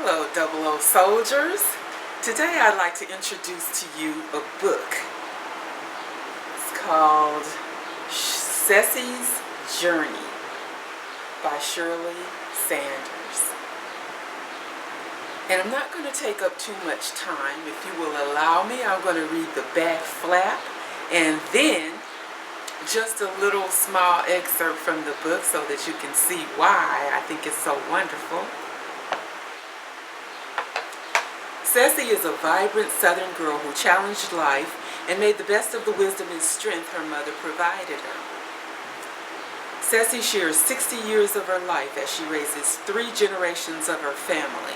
Hello, Double O Soldiers. Today I'd like to introduce to you a book. It's called Sessy's Journey by Shirley Sanders. And I'm not going to take up too much time. If you will allow me, I'm going to read the back flap and then just a little small excerpt from the book so that you can see why I think it's so wonderful. Sessy is a vibrant Southern girl who challenged life and made the best of the wisdom and strength her mother provided her. Sessy shares 60 years of her life as she raises 3 generations of her family.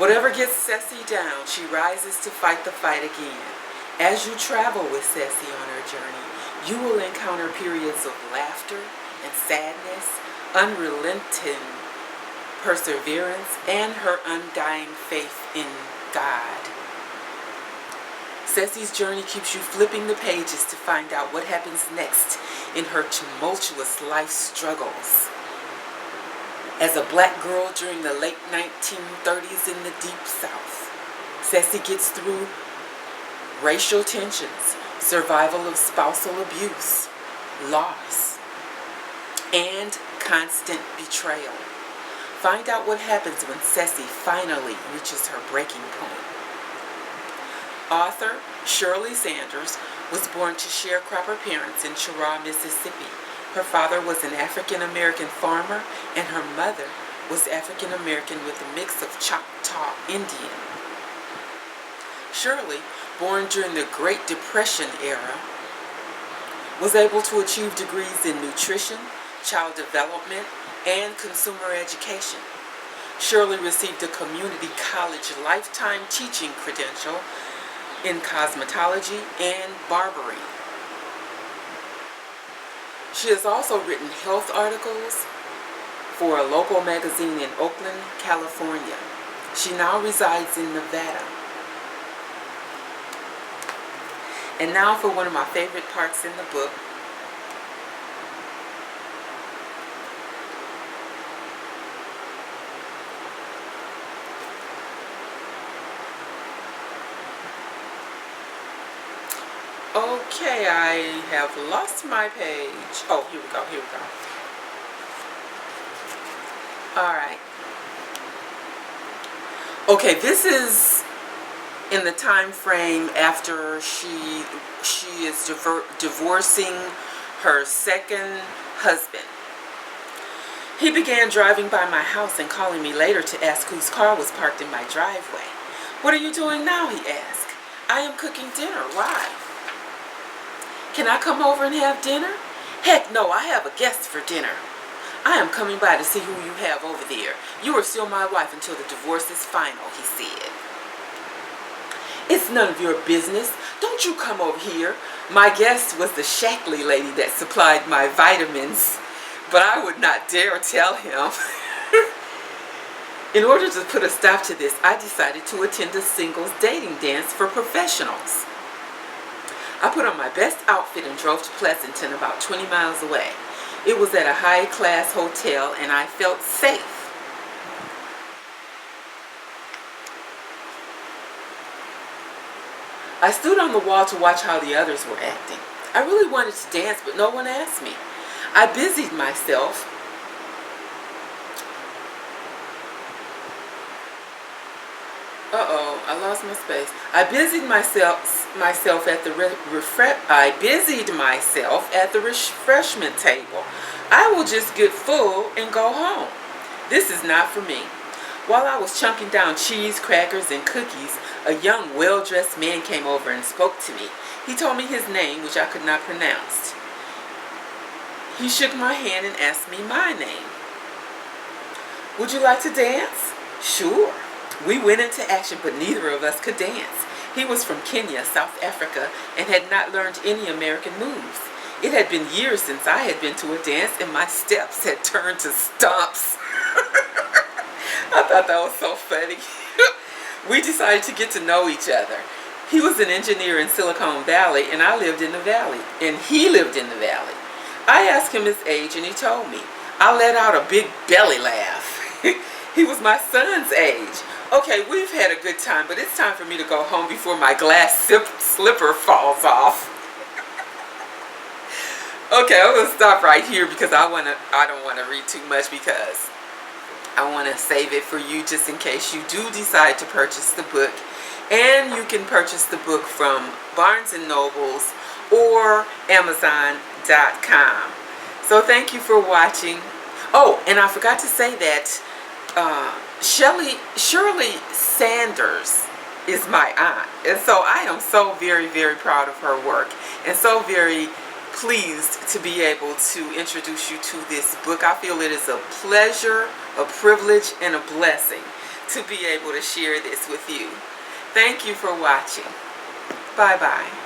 Whatever gets Sessy down, she rises to fight the fight again. As you travel with Sessy on her journey, you will encounter periods of laughter and sadness, unrelenting perseverance, and her undying faith in God. Sessy's journey keeps you flipping the pages to find out what happens next in her tumultuous life struggles. As a black girl during the late 1930s in the Deep South, Sessy gets through racial tensions, survival of spousal abuse, loss, and constant betrayal. Find out what happens when Sessy finally reaches her breaking point. Author Shirley Sanders was born to sharecropper parents in Cheraw, Mississippi. Her father was an African-American farmer and her mother was African-American with a mix of Choctaw Indian. Shirley, born during the Great Depression era, was able to achieve degrees in nutrition, child development, and consumer education. Shirley received a community college lifetime teaching credential in cosmetology and barbering. She has also written health articles for a local magazine in Oakland, California. She now resides in Nevada. And now for one of my favorite parts in the book. Okay, I have lost my page. Oh, here we go. Alright. Okay, this is in the time frame after she is divorcing her second husband. He began driving by my house and calling me later to ask whose car was parked in my driveway. "What are you doing now?" he asked. "I am cooking dinner. Why?" "Can I come over and have dinner?" "Heck no, I have a guest for dinner." "I am coming by to see who you have over there. You are still my wife until the divorce is final," he said. "It's none of your business. Don't you come over here." My guest was the Shackley lady that supplied my vitamins, but I would not dare tell him. In order to put a stop to this, I decided to attend a singles dating dance for professionals. I put on my best outfit and drove to Pleasanton, about 20 miles away. It was at a high-class hotel and I felt safe. I stood on the wall to watch how the others were acting. I really wanted to dance, but no one asked me. I busied myself I lost my space. I busied myself at the refreshment table. I will just get full and go home. This is not for me. While I was chunking down cheese, crackers, and cookies, a young, well-dressed man came over and spoke to me. He told me his name, which I could not pronounce. He shook my hand and asked me my name. "Would you like to dance?" "Sure." We went into action, but neither of us could dance. He was from Kenya, South Africa, and had not learned any American moves. It had been years since I had been to a dance, and my steps had turned to stomps. I thought that was so funny. We decided to get to know each other. He was an engineer in Silicon Valley, and I lived in the valley, and he lived in the valley. I asked him his age, and he told me. I let out a big belly laugh. He was my son's age. Okay, we've had a good time, but it's time for me to go home before my glass slipper falls off. Okay, I'm gonna stop right here because I don't wanna read too much because I wanna save it for you just in case you do decide to purchase the book. And you can purchase the book from Barnes and Nobles or Amazon.com. So thank you for watching. Oh, and I forgot to say that Shirley Sanders is my aunt, and so I am so very, very proud of her work, and so very pleased to be able to introduce you to this book. I feel it is a pleasure, a privilege, and a blessing to be able to share this with you. Thank you for watching. Bye-bye.